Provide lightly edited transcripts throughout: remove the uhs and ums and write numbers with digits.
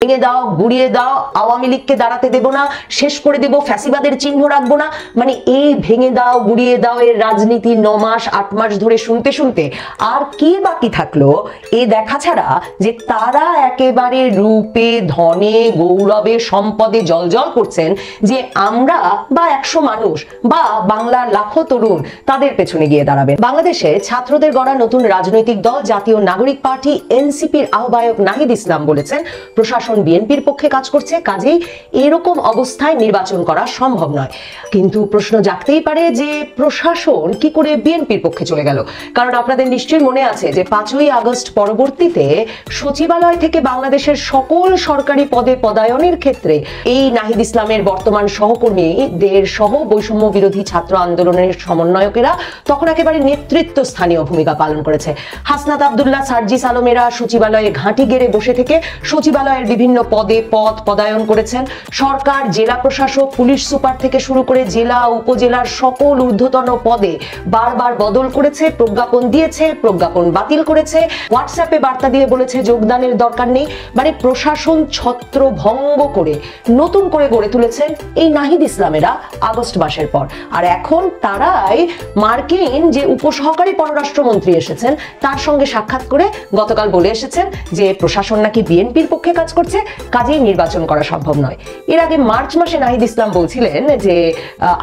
ভেঙে দাও, গুড়িয়ে দাও, আওয়ামী লীগকে দাঁড়াতে দেব না, শেষ করে দেব, ফ্যাসিবাদের চিহ্ন রাখবো না। মানে এই ভেঙে দাও গুড়িয়ে দাও এর রাজনীতি 9 মাস 8 মাস ধরে শুনতে শুনতে আর কি বাকি থাকলো এ দেখা ছাড়া যে তারা একেবারে রূপে ধনে গৌরবে সম্পদে জলজল করছেন যে আমরা বা 100 মানুষ বা বাংলার লাখো তরুণ তাদের পেছনে গিয়ে দাঁড়াবেন। বাংলাদেশে ছাত্রদের গড়া নতুন রাজনৈতিক দল জাতীয় নাগরিক পার্টি এনসিপির আহ্বায়ক নাহিদ ইসলাম বলেছেন প্রশাসন বিএনপির পক্ষে কাজ করছে, কাজেই এরকম অবস্থায় নির্বাচন করা সম্ভব নয়। কিন্তু প্রশ্ন জাগতেই পারে যে প্রশাসন কি করে বিএনপির পক্ষে চলে গেল। কারণ আপনাদের নিশ্চয়ই মনে আছে যে 5ই আগস্ট পরবর্তীতে সচিবালয় থেকে বাংলাদেশের সকল সরকারি পদে পদায়নের ক্ষেত্রে এই নাহিদ ইসলামের বর্তমান সহকর্মীদের সহ বৈষম্য বিরোধী ছাত্র আন্দোলনের সমন্বয়কেরা তখন একেবারে নেতৃত্ব স্থানীয় ভূমিকা পালন করেছে। হাসনাত আব্দুল্লাহ, সার্জিস আলমেরা সচিবালয়ে ঘাঁটি গেড়ে বসে থেকে সচিবালয়ের বিভিন্ন পদে পদায়ন করেছেন। সরকার, জেলা প্রশাসক, পুলিশ সুপার থেকে শুরু করে জেলা উপজেলার সকল ঊর্ধ্বতন পদে বারবার বদল করেছে, প্রজ্ঞাপন দিয়েছে, প্রজ্ঞাপন বাতিল করেছে, হোয়াটসঅ্যাপে বার্তা দিয়ে বলেছে যোগদানের দরকার নেই। মানে প্রশাসন ছত্র ভঙ্গ করে নতুন করে গড়ে তুলেছেন এই নাহিদ ইসলামেরা আগস্ট মাসের পর। আর এখন তারাই মার্কিন যে উপসহকারী পররাষ্ট্রমন্ত্রী এসেছেন তার সঙ্গে সাক্ষাৎ করে গতকাল বলে এসেছেন যে প্রশাসন নাকি বিএনপির পক্ষে কাজ করছে, কাজেই নির্বাচন করা সম্ভব নয়। এর আগে মার্চ মাসে নাহিদ ইসলাম বলছিলেন যে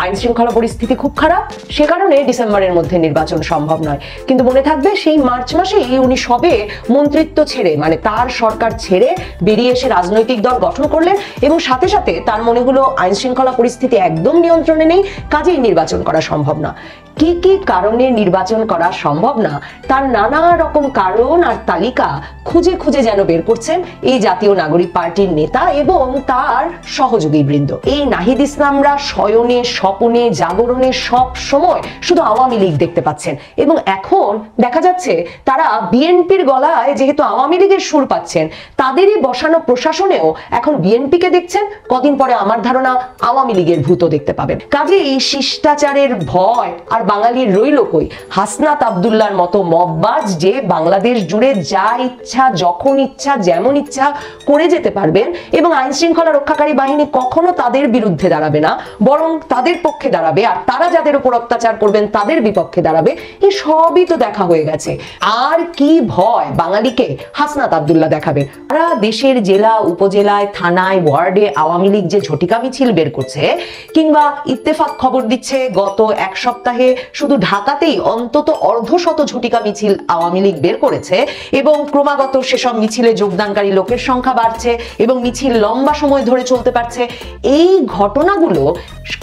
আইন শৃঙ্খলা পরিস্থিতি খুব খারাপ, সে কারণে ডিসেম্বরের মধ্যে নির্বাচন সম্ভব নয়। কিন্তু মনে থাকবে সেই মার্চ মাসেই উনি সবে মন্ত্রিত্ব ছেড়ে মানে তার সরকার ছেড়ে বেরিয়ে এসে রাজনৈতিক দল গঠন করলেন এবং সাথে সাথে তার মনে হলো আইন শৃঙ্খলা পরিস্থিতি একদম নিয়ন্ত্রণে নেই, কাজেই নির্বাচন করা সম্ভব না। কি কি কারণে নির্বাচন করা সম্ভব না তার নানা রকম কারণ আর তালিকা খুঁজে খুঁজে যেন বের করছেন এই জাতীয় নাগরিক পার্টির নেতা এবং তার সহযোগী বৃন্দ। এই নাহিদ ইসলামরা শয়নে স্বপনে জাগরণে সব সময় শুধু আওয়ামী লীগ দেখতে পাচ্ছেন এবং এখন দেখা যাচ্ছে তারা বিএনপির গলায় যেহেতু আওয়ামী লীগের সুর পাচ্ছেন তাদেরই বসানো প্রশাসনেও এখন বিএনপিকে দেখছেন, কদিন পরে আমার ধারণা আওয়ামী লীগের ভূত দেখতে পাবেন। কাজে এই শিষ্টাচারের ভয় আর বাঙালির রইল কই? হাসনাত আব্দুল্লাহর মতো মববাজ যে বাংলাদেশ জুড়ে যা ইচ্ছা যখন ইচ্ছা যেমন ইচ্ছা করে যেতে পারবেন এবং আইন শৃঙ্খলা রক্ষাকারী বাহিনী কখনো তাদের বিরুদ্ধে দাঁড়াবে না, বরং তাদের পক্ষে দাঁড়াবে, আর তারা যাদের উপর অত্যাচার করবেন তাদের বিপক্ষে দাঁড়াবে, এই সবই তো দেখা হয়ে গেছে। আর কি ভয় বাঙালিকে হাসনাত আব্দুল্লাহ দেখাবেন? সারা দেশের জেলা উপজেলায় থানায় ওয়ার্ডে আওয়ামী লীগ যে ঝটিকা মিছিল বের করছে, কিংবা ইত্তেফাক খবর দিচ্ছে গত এক সপ্তাহে শুধু ঢাকাতেই অন্তত অর্ধশত ঝটিকা মিছিল আওয়ামী লীগ বের করেছে এবং ক্রমাগত সেসব মিছিলে যোগদানকারী লোকের সংখ্যা বাড়ছে এবং মিছিল লম্বা সময় ধরে চলতে পারছে। এই ঘটনাগুলো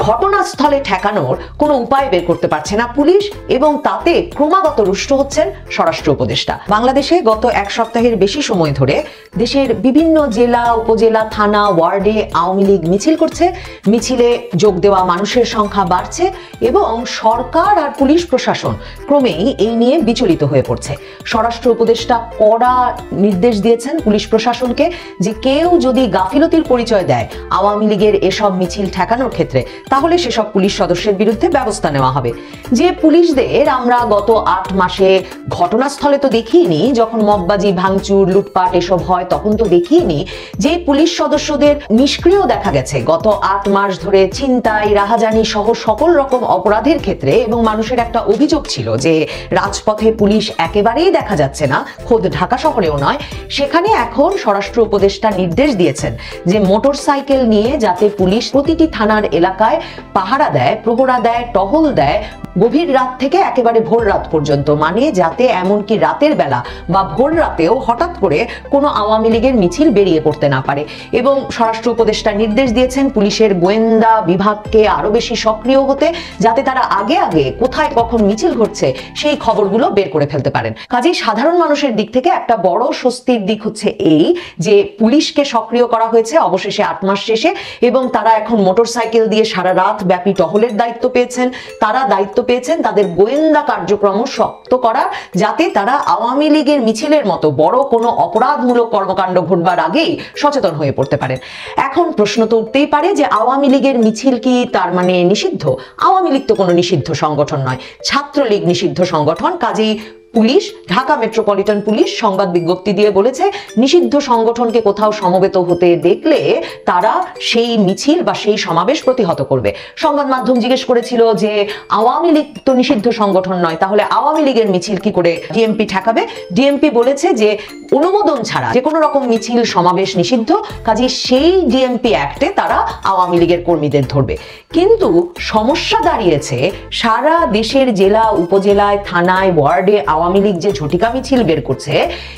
ঘটনাস্থলে ঠেকানোর কোনো উপায় বের করতে পারছে না পুলিশ এবং তাতে ক্রমাগত রুষ্ট হচ্ছেন স্বরাষ্ট্র উপদেষ্টা। বাংলাদেশে গত এক সপ্তাহের বেশি সময় ধরে দেশের বিভিন্ন জেলা উপজেলা থানা ওয়ার্ডে আওয়ামী লীগ মিছিল করছে, মিছিলে যোগ দেওয়া মানুষের সংখ্যা বাড়ছে এবং সরকার আর পুলিশ প্রশাসন ক্রমেই এই নিয়ে বিচলিত হয়ে পড়ছে। স্বরাষ্ট্র উপদেষ্টা কড়া নির্দেশ দিয়েছেন পুলিশ প্রশাসনকে যে কেউ যদি গাফিলতির পরিচয় দেয় আওয়ামী লীগের এসব মিছিল ঠেকানোর ক্ষেত্রে তাহলে সেসব পুলিশ সদস্যের বিরুদ্ধে ব্যবস্থা নেওয়া হবে। যে পুলিশদের আমরা গত 8 মাসে ঘটনাস্থলে তো দেখিনি, যখন মববাজি ভাঙচুর লুটপাট এসব হয় তখন তো দেখিনি, যে পুলিশ সদস্যদের নিষ্ক্রিয় দেখা গেছে গত 8 মাস ধরে ছিনতাই রাহাজানি সহ সকল রকম অপরাধের ক্ষেত্রে এবং মানুষের একটা অভিযোগ ছিল যে রাজপথে পুলিশ একেবারেই দেখা যাচ্ছে না, খোদ ঢাকা শহরেও নয়, সেখানে এখন স্বরাষ্ট্র উপদেষ্টা নির্দেশ দিয়েছেন যে মোটরসাইকেল নিয়ে যাতে পুলিশ প্রতিটি থানার এলাকায় পাহারা দেয়, প্রহরা দেয়, টহল দেয় গভীর রাত থেকে একেবারে ভোর রাত পর্যন্ত, মানে যাতে এমনকি রাতের বেলা বা ভোর রাতেও হঠাৎ করে কোনো আওয়ামী লীগের মিছিল বেরিয়ে পড়তে না পারে। এবং স্বরাষ্ট্র উপদেষ্টা নির্দেশ দিয়েছেন পুলিশের গোয়েন্দা বিভাগকে আরো বেশি সক্রিয় হতে, যাতে তারা আগে আগে কোথায় কখন মিছিল ঘটছে সেই খবরগুলো বের করে ফেলতে পারেন। কাজেই সাধারণ মানুষের দিক থেকে একটা বড় স্বস্তির দিক হচ্ছে এই যে পুলিশকে সক্রিয় করা হয়েছে অবশেষে 8 মাস শেষে এবং তারা এখন মোটরসাইকেল দিয়ে সারা রাত ব্যাপী টহলের দায়িত্ব পেয়েছেন। তারা দায়িত্ব পেয়েছেন তাদের গোয়েন্দা কার্যক্রম শক্ত করা, যাতে তারা আওয়ামী লীগের মিছিলের মতো বড় কোনো অপরাধমূলক কর্মকাণ্ড ঘটবার আগেই সচেতন হয়ে পড়তে পারেন। এখন প্রশ্ন তো উঠতেই পারে যে আওয়ামী লীগের মিছিল কি তার মানে নিষিদ্ধ? আওয়ামী লীগ তো কোনো নিষিদ্ধ সংগঠন নয়, ছাত্রলীগ নিষিদ্ধ সংগঠন, কাজেই পুলিশ, ঢাকা মেট্রোপলিটন পুলিশ সংবাদ বিজ্ঞপ্তি দিয়ে বলেছে নিষিদ্ধ সংগঠনকে কোথাও সমবেত হতে দেখলে তারা সেই মিছিল বা সেই সমাবেশ প্রতিহত করবে। সংবাদ মাধ্যম জিজ্ঞেস করেছিল যে আওয়ামী লীগ তো নিষিদ্ধ সংগঠন নয়, তাহলে আওয়ামী লীগের মিছিল কি করে ডিএমপি ঠেকাবে? ডিএমপি বলেছে যে অনুমোদন ছাড়া যে কোনো রকম মিছিল সমাবেশ নিষিদ্ধ, কাজে সেই ডিএমপি অ্যাক্টে তারা আওয়ামী লীগের কর্মীদের ধরবে। কিন্তু সমস্যা দাঁড়িয়েছে সারা দেশের জেলা উপজেলায় থানায় ওয়ার্ডে আওয়ামী লীগ যে ঝটিকা মিছিল বের করছে,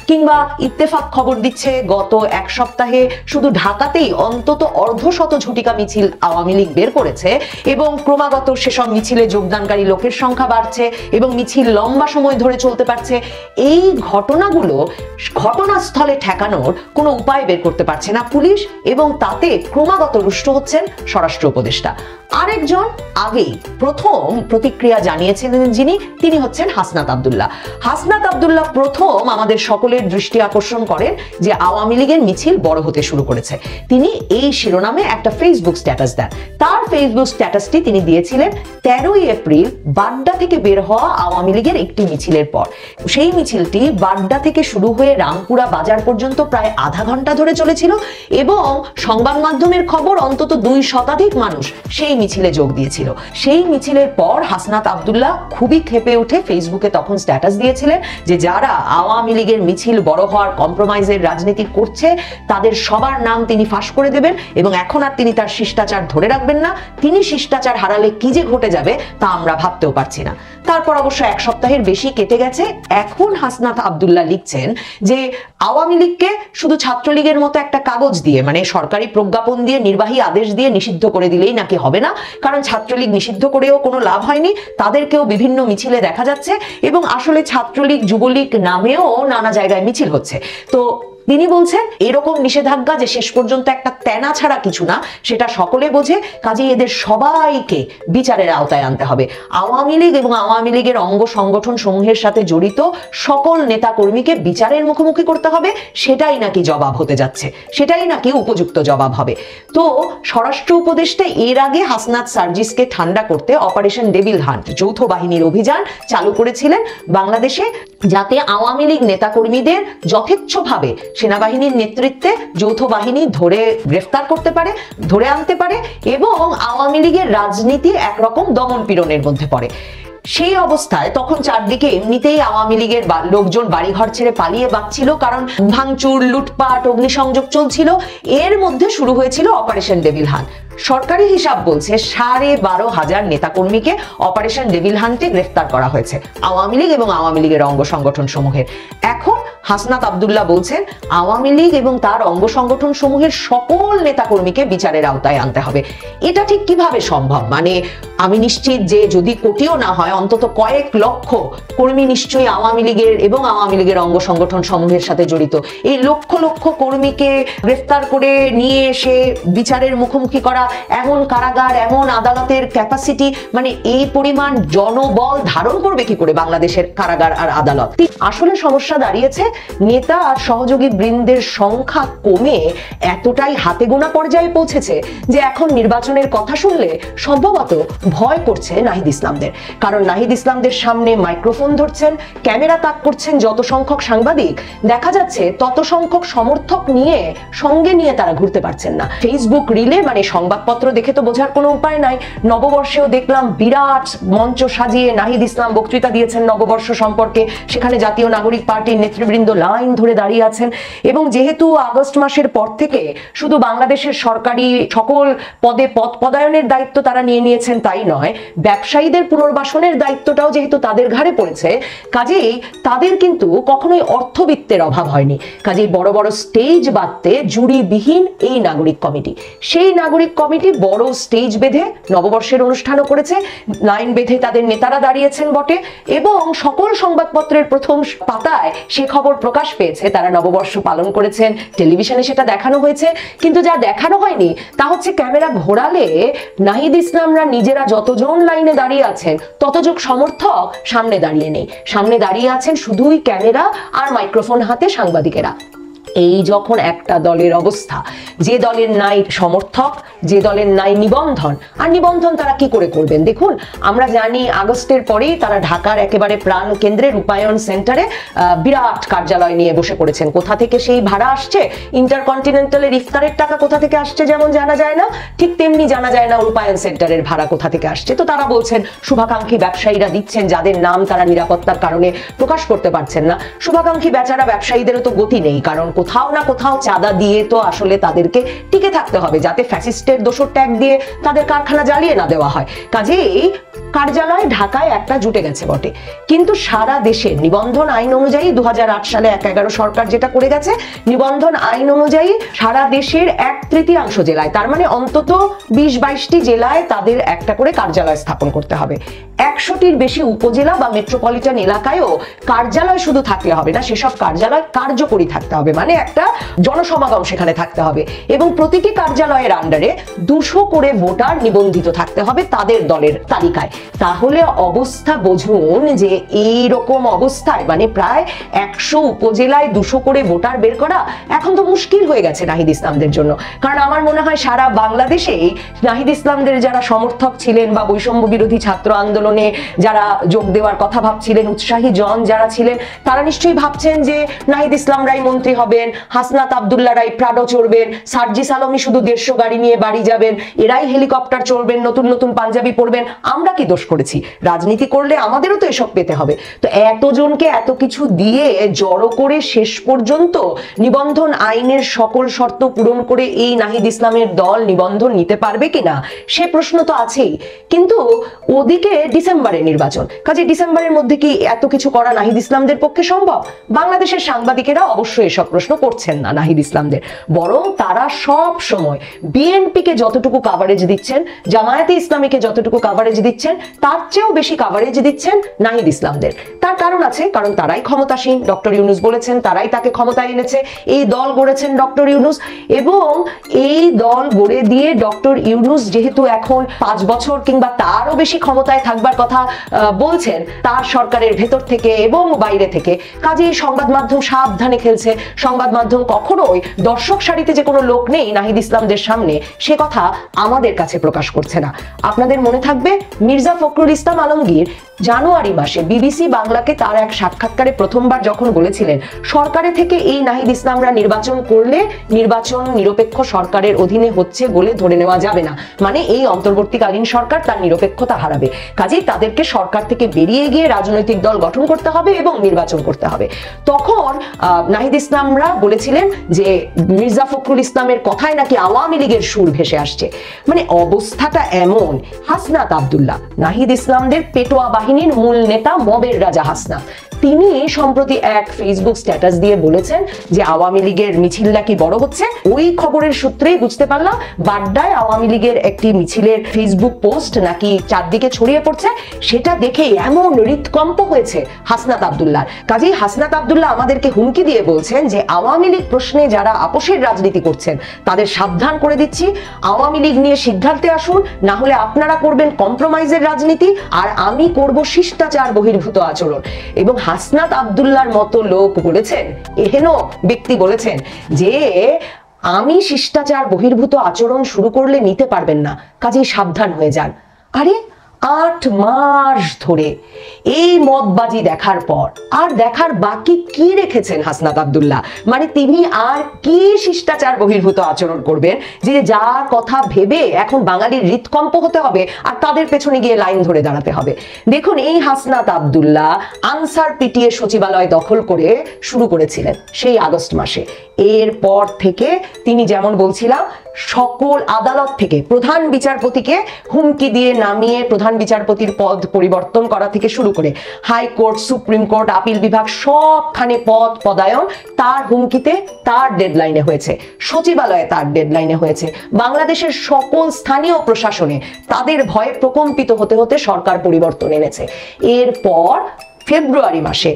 কিংবা ইত্তেফাক খবর দিচ্ছে গত এক সপ্তাহে শুধু ঢাকাতেই অন্তত অর্ধশত ঝটিকা মিছিল আওয়ামী লীগ বের করেছে এবং ক্রমাগত সেসব মিছিলে যোগদানকারী লোকের সংখ্যা বাড়ছে এবং মিছিল লম্বা সময় ধরে চলতে পারছে। এই ঘটনাগুলো ঘটনাস্থলে ঠেকানোর কোনো উপায় বের করতে পারছে না পুলিশ এবং তাতে ক্রমাগত রুষ্ট হচ্ছেন স্বরাষ্ট্র উপদেষ্টা। আরেকজন আগেই প্রথম প্রতিক্রিয়া জানিয়েছিলেন যিনি, তিনি হচ্ছেন হাসনাত আব্দুল্লাহ। হাসনাত আব্দুল্লাহ প্রথম আমাদের সকলের দৃষ্টি আকর্ষণ করেন যে আওয়ামী লীগের মিছিল বড় হতে শুরু করেছে। তিনি এই শিরোনামে একটা ফেসবুক স্ট্যাটাস দেন। তার ফেসবুক স্ট্যাটাসটি তিনি দিয়েছিলেন 13ই এপ্রিল বাড্ডা থেকে বের হওয়া আওয়ামী লীগের একটি মিছিলের পর। সেই মিছিলটি বাড্ডা থেকে শুরু হয়ে রামপুরা বাজার পর্যন্ত প্রায় আধা ঘন্টা ধরে চলেছিল এবং সংবাদ মাধ্যমের খবর অন্তত 2 শতাধিক মানুষ সেই মিছিলে যোগ দিয়েছিল। সেই মিছিলের পর হাসনাত আব্দুল্লাহ খুবই ক্ষেপে উঠে ফেসবুকে তখন স্ট্যাটাস দিয়েছিলেন যে যারা আওয়ামী লীগের মিছিল বড় হওয়ার কম্প্রোমাইজের রাজনীতি করছে তাদের সবার নাম তিনি ফাঁস করে দেবেন এবং এখন আর তিনি তার শিষ্টাচার ধরে রাখবেন না। তিনি শিষ্টাচার হারালে কি যে ঘটে যাবে তা আমরা ভাবতেও পারছি না। তারপর অবশ্য এক সপ্তাহের বেশি কেটে গেছে। এখন হাসনাত আব্দুল্লাহ লিখছেন যে আওয়ামী লীগকে শুধু ছাত্রলীগের মতো একটা কাগজ দিয়ে, মানে সরকারি প্রজ্ঞাপন দিয়ে, নির্বাহী আদেশ দিয়ে নিষিদ্ধ করে দিলেই নাকি হবে না, কারণ ছাত্রলীগ নিষিদ্ধ করেও কোনো লাভ হয়নি, তাদেরকেও বিভিন্ন মিছিলে দেখা যাচ্ছে এবং আসলে ছাত্রলীগ যুবলীগ নামেও নানা জায়গায় মিছিল হচ্ছে। তো তিনি বলছেন এরকম নিষেধাজ্ঞা যে শেষ পর্যন্ত একটা তেনা ছাড়া কিছু না, সেটা সকলে বোঝে, কাজেই এদের সবাইকে বিচারের আওতায় আনতে হবে। আওয়ামী লীগ এবং আওয়ামী লীগের অঙ্গ সংগঠন সমূহের সাথে জড়িত সকল নেতা কর্মীকে বিচারের মুখোমুখি করতে হবে, সেটাই নাকি জবাব হতে যাচ্ছে, সেটাই নাকি উপযুক্ত জবাব হবে। তো স্বরাষ্ট্র উপদেষ্টা এর আগে হাসনাত সার্জিসকে ঠান্ডা করতে অপারেশন ডেভিল হান্ট যৌথ বাহিনীর অভিযান চালু করেছিলেন বাংলাদেশে, যাতে আওয়ামী লীগ নেতাকর্মীদের যথেচ্ছভাবে সেনাবাহিনীর নেতৃত্বে যৌথ বাহিনী ধরে গ্রেফতার করতে পারে, ধরে আনতে পারে এবং আওয়ামী লীগের রাজনীতি একরকম দমন পীড়নের মধ্যে পড়ে। সেই অবস্থায় তখন চারদিকে এমনিতেই আওয়ামী লীগের লোকজন বাড়িঘর ছেড়ে পালিয়ে বাঁচছিল, কারণ ভাঙচুর, লুটপাট, অগ্নিসংযোগ চলছিল। এর মধ্যে শুরু হয়েছিল অপারেশন ডেভিল হান্ট। সরকারি হিসাব বলছে 12,500 নেতাকর্মীকে অপারেশন ডেভিল হান্টে গ্রেফতার করা হয়েছে আওয়ামী লীগ এবং আওয়ামী লীগের অঙ্গ সংগঠন সমূহের। এখন হাসনাত আব্দুল্লাহ বলছেন আওয়ামী লীগ এবং তার অঙ্গ সংগঠন সমূহের সকল নেতাকর্মীকে বিচারের আওতায় আনতে হবে। এটা ঠিক কিভাবে সম্ভব? মানে আমি নিশ্চিত যে যদি কোটিও না হয় অন্তত কয়েক লক্ষ কর্মী নিশ্চয়ই আওয়ামী লীগের এবং আওয়ামী লীগের অঙ্গ সংগঠন সমূহের সাথে জড়িত। এই লক্ষ লক্ষ কর্মীকে গ্রেফতার করে নিয়ে এসে বিচারের মুখোমুখি করা, এমন কারাগার, এমন আদালতের ক্যাপাসিটি, মানে এই পরিমাণ জনবল ধারণ করবে কি করে বাংলাদেশের কারাগার আর আদালত? আসলে সমস্যা দাঁড়িয়েছে নেতা আর সহযোগী বৃন্দের সংখ্যা কমে এতটাই হাতে গোনা পর্যায়ে পৌঁছেছে যে এখন নির্বাচনের কথা শুনলে সম্ভবত ভয় করছে নাহিদ ইসলামদের। কারণ নাহিদ ইসলামদের সামনে মাইক্রোফোন ধরছেন, ক্যামেরা তাক করছেন যত সংখ্যক সাংবাদিক, দেখা যাচ্ছে তত সংখ্যক সমর্থক নিয়ে সঙ্গে নিয়ে তারা ঘুরতে পারছেন না। ফেসবুক রিলে, মানে সংবাদপত্র দেখে তো বোঝার কোনো উপায় নাই। নববর্ষেও দেখলাম বিরাট মঞ্চ সাজিয়ে নাহিদ ইসলাম বক্তৃতা দিয়েছেন নববর্ষ সম্পর্কে, সেখানে জাতীয় নাগরিক পার্টির নেতৃবৃন্দ লাইন ধরে দাঁড়িয়ে আছেন। এবং যেহেতু আগস্ট মাসের পর থেকে শুধু বাংলাদেশের সরকারি সকল পদে পদ পদায়নের দায়িত্ব তারা নিয়ে নিয়েছেন তাই নয়, ব্যবসায়ীদের পুনর্বাসনের দায়িত্বটাও যেহেতু তাদের ঘাড়ে পড়েছে, কাজেই তাদের কিন্তু কখনোই অর্থবিত্তের অভাব হয়নি। কাজেই বড় বড় স্টেজ বাঁধতে জুরিবিহীন এই নাগরিক কমিটি, সেই নাগরিক কমিটি বড় স্টেজ বেঁধে নববর্ষের অনুষ্ঠানও করেছে, লাইন বেঁধে তাদের নেতারা দাঁড়িয়েছেন বটে এবং সকল সংবাদপত্রের প্রথম পাতায় সে খবর প্রকাশ পেয়েছে তারা নববর্ষ পালন করেছেন, টেলিভিশনে সেটা দেখানো হয়েছে। কিন্তু যা দেখানো হয়নি তা হচ্ছে ক্যামেরা ঘোরালে নাহিদ ইসলামরা নিজেরা যতজন লাইনে দাঁড়িয়ে আছেন ততজন সমর্থক সামনে দাঁড়িয়ে নেই, সামনে দাঁড়িয়ে আছেন শুধুই ক্যামেরা আর মাইক্রোফোন হাতে সাংবাদিকেরা। এই যখন একটা দলের অবস্থা, যে দলের নাই সমর্থক, যে দলের নাই নিবন্ধন, আর নিবন্ধন তারা কি করে করবেন? দেখুন, আমরা জানি আগস্টের পরেই তারা ঢাকার একেবারে প্রাণ কেন্দ্রে রূপায়ণ সেন্টারে বিরাট কার্যালয় নিয়ে বসে পড়েছেন। কোথা থেকে সেই ভাড়া আসছে, ইন্টারকন্টিনেন্টালের ইফতারের টাকা কোথা থেকে আসছে যেমন জানা যায় না, ঠিক তেমনি জানা যায় না রূপায়ণ সেন্টারের ভাড়া কোথা থেকে আসছে। তো তারা বলছেন শুভাকাঙ্ক্ষী ব্যবসায়ীরা দিচ্ছেন, যাদের নাম তারা নিরাপত্তার কারণে প্রকাশ করতে পারছেন না। শুভাকাঙ্ক্ষী বেচারা ব্যবসায়ীদেরও তো গতি নেই, কারণ কোথাও না কোথাও চাঁদা দিয়ে তো আসলে তাদেরকে টিকে থাকতে হবে, যাতে ফ্যাসিস্টের দোসর ট্যাগ দিয়ে তাদের কারখানা জ্বালিয়ে না দেওয়া হয়। কাজেই কার্যালয় ঢাকায় একটা জুটে গেছে বটে, কিন্তু সারা দেশে নিবন্ধন আইন অনুযায়ী 2008 সালে 1/11 সরকার যেটা করে গেছে, নিবন্ধন আইন অনুযায়ী সারা দেশের 1/3 জেলায়, তার মানে অন্তত 20-22টি জেলায় তাদের একটা করে কার্যালয় স্থাপন করতে হবে। 100টির বেশি উপজেলা বা মেট্রোপলিটন এলাকায়ও কার্যালয় শুধু থাকলে হবে না, সেসব কার্যালয় কার্যকরী থাকতে হবে, মানে একটা জনসমাগম সেখানে থাকতে হবে, এবং প্রতিটি কার্যালয়ের আন্ডারে 200 করে ভোটার নিবন্ধিত থাকতে হবে তাদের দলের তালিকায়। তাহলে অবস্থা বুঝুন যে এই রকম অবস্থায় মানে প্রায় 100 উপজেলায় 200 করে ভোটার বের করা এখন তো মুশকিল হয়ে গেছে নাহিদ ইসলামদের জন্য। কারণ আমার মনে হয় সারা বাংলাদেশেই নাহিদ ইসলামদের যারা সমর্থক ছিলেন বা বৈষম্য বিরোধী ছাত্র আন্দোলনে যারা যোগ দেওয়ার কথা ভাবছিলেন, উৎসাহী জন যারা ছিলেন, তারা নিশ্চয়ই ভাবছেন যে নাহিদ ইসলাম রাই মন্ত্রী হবেন, হাসনাত আব্দুল্লাহ রাই প্রাডো চড়বেন, সার্জিস আলমী শুধু 150 গাড়ি নিয়ে বাড়ি যাবেন, এরাই হেলিকপ্টার চড়বেন, নতুন নতুন পাঞ্জাবি পরবেন। আমরা কি দোষ করেছি? রাজনীতি করলে আমাদেরও তো এসব পেতে হবে। তো এতজনকে এত কিছু দিয়ে জড়ো করে শেষ পর্যন্ত নিবন্ধন আইনের সকল শর্ত পূরণ করে এই নাহিদ ইসলামের দল নিবন্ধন নিতে পারবে কিনা সে প্রশ্ন তো আছেই। কিন্তু ওদিকে ডিসেম্বরে নির্বাচন, কাজে ডিসেম্বরের মধ্যে কি এত কিছু করা নাহিদ ইসলামদের পক্ষে সম্ভব? বাংলাদেশের সাংবাদিকেরা অবশ্যই এসব প্রশ্ন করছেন না নাহিদ ইসলামদের, বরং তারা সব সময় বিএনপিকে যতটুকু কাভারেজ দিচ্ছেন, জামায়াতে ইসলামীকে যতটুকু কাভারেজ দিচ্ছেন, তার চেয়েও বেশি কাভারেজ দিচ্ছেন নাহিদ ইসলামদের। তার কারণ আছে, কারণ তারাই ক্ষমতাসীন, ডক্টর ইউনূস বলেছেন তারাই তাকে ক্ষমতায় এনেছে, এই দল গড়েছেন ডক্টর ইউনূস, এবং এই দল গড়ে দিয়ে ডক্টর ইউনূস যেহেতু এখন 5 বছর কিংবা তারও বেশি ক্ষমতায় থাকবার কথা বলছেন তার সরকারের ভেতর থেকে এবং বাইরে থেকে, কাজেই সংবাদ মাধ্যম সাবধানে খেলছে। সংবাদ মাধ্যম কখনোই দর্শক সারিতে যে কোনো লোক নেই নাহিদ ইসলামদের সামনে সে কথা আমাদের কাছে প্রকাশ করছে না। আপনাদের মনে থাকবে মির্জা ফখরুল ইসলাম আলমগীর জানুয়ারি মাসে বিবিসি বাংলাকে তার এক সাক্ষাৎকারে প্রথমবার যখন বলেছিলেন সরকারে থেকে এই নাহিদ ইসলামরা নির্বাচন করলে নির্বাচন নিরপেক্ষ সরকারের অধীনে হচ্ছে বলে ধরে নেওয়া যাবে না, মানে এই অন্তর্বর্তীকালীন সরকার তার নিরপেক্ষতা হারাবে, কাজেই তাদেরকে সরকার থেকে বেরিয়ে গিয়ে রাজনৈতিক দল গঠন করতে হবে এবং নির্বাচন করতে হবে। তখন নাহিদ ইসলামরা বলেছিলেন যে মির্জা ফখরুল ইসলামের কথায় নাকি আওয়ামী লীগের সুর ভেসে আসছে। মানে অবস্থাটা এমন, হাসনাত আব্দুল্লাহ নাহিদ ইসলামদের পেটোয়া বাহিনীর মূল নেতা, মবের রাজা হাসনাত, তিনি সম্প্রতি এক ফেসবুক স্ট্যাটাস দিয়ে বলেছেন যে আওয়ামী লীগের মিছিল নাকি বড় হচ্ছে। ওই খবরের সূত্রেই বুঝতে পারলাম বাড্ডায় আওয়ামী লীগের একটি মিছিলের ফেসবুক পোস্ট নাকি চারদিকে ছড়িয়ে পড়ছে, সেটা দেখে এমন হৃদকম্প হয়েছে হাসনাত আব্দুল্লাহ। কাজেই হাসনাত আব্দুল্লাহ আমাদেরকে হুমকি দিয়ে বলছেন যে আওয়ামী লীগ প্রশ্নে যারা আপোষের রাজনীতি করছেন তাদের সাবধান করে দিচ্ছি, আওয়ামী লীগ নিয়ে সিদ্ধান্তে আসুন, না হলে আপনারা করবেন কম্প্রোমাইজের রাজনীতি আর আমি করব শিষ্টাচার বহির্ভূত আচরণ। এবং হাসনাত আব্দুল্লাহর মতো লোক বলেছেন, এহেন ব্যক্তি বলেছেন যে আমি শিষ্টাচার বহির্ভূত আচরণ শুরু করলে নিতে পারবেন না, কাজেই সাবধান হয়ে যান। আরে 8 মাস ধরে এই মদবাজি দেখার পর আর দেখার বাকি কি রেখেছেন হাসনাত আব্দুল্লাহ? মানে তিনি আর কি শিষ্টাচার বহির্ভূত আচরণ করবেন যে যার কথা ভেবে এখন বাঙালির হৃদকম্প হতে হবে আর তাদের পেছনে গিয়ে লাইন ধরে দাঁড়াতে হবে? দেখুন, এই হাসনাত আব্দুল্লাহ আনসার পিটিএ সচিবালয় দখল করে শুরু করেছিলেন সেই আগস্ট মাসে। এরপর থেকে তিনি যেমন বলছিলাম সকল আদালত থেকে প্রধান বিচারপতিকে হুমকি দিয়ে নামিয়ে প্রধান বিচারপতির পদ পরিবর্তন করা থেকে শুরু করে হাইকোর্ট, সুপ্রিম কোর্ট, আপিল বিভাগ সবখানে পদ পদায়ন তার হুমকিতে, তার ডেডলাইনে হয়েছে, সচিবালয়ে তার ডেডলাইনে হয়েছে, বাংলাদেশের সকল স্থানীয় প্রশাসনে তাদের ভয়ে প্রকম্পিত হতে হতে সরকার পরিবর্তন এনেছে। এরপর ফেব্রুয়ারি মাসে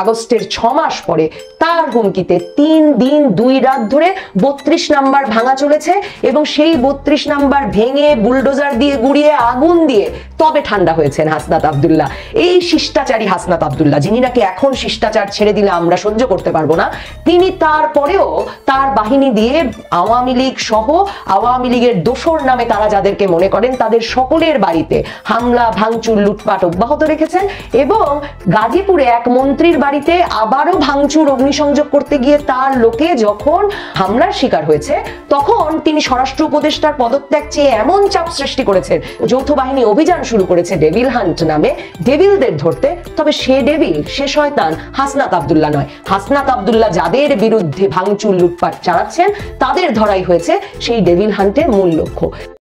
আগস্টের 6 মাস পরে তার হুমকিতে 3 দিন 2 রাত ধরে 32 নাম্বার ভাঙা চলেছে এবং সেই 32 নাম্বার ভেঙে বুলডোজার দিয়ে গুড়িয়ে আগুন দিয়ে তবে ঠান্ডা হয়েছেন হাসনাত আব্দুল্লাহ। এই শিষ্টাচারী হাসনাত আব্দুল্লাহ, যিনি নাকি এখন শিষ্টাচার ছেড়ে দিলে আমরা সহ্য করতে পারবো না, তিনি তারপরেও তার বাহিনী দিয়ে আওয়ামী লীগ সহ আওয়ামী লীগের দোসর নামে তারা যাদেরকে মনে করেন তাদের সকলের বাড়িতে হামলা ভাঙচুর লুটপাট অব্যাহত রেখেছেন এবং গাজীপুরে এক মন্ত্রীর বাড়িতে আবারও ভাঙচুর অগ্নিসংযোগ করতে গিয়ে তার লোকে যখন হামলার শিকার হয়েছে তখন তিনি স্বরাষ্ট্র উপদেষ্টার পদত্যাগ চেয়ে এমন চাপ সৃষ্টি করেছেন, যৌথ বাহিনী অভিযান শুরু করেছে ডেভিল হান্ট নামে ডেভিলদের ধরতে। তবে সে ডেভিল, সে শয়তান হাসনাত আব্দুল্লাহ নয়। হাসনাত আব্দুল্লাহ যাদের বিরুদ্ধে ভাঙচুর লুটপাট চালাচ্ছেন তাদের ধরাই হয়েছে সেই ডেভিল হান্টের মূল লক্ষ্য।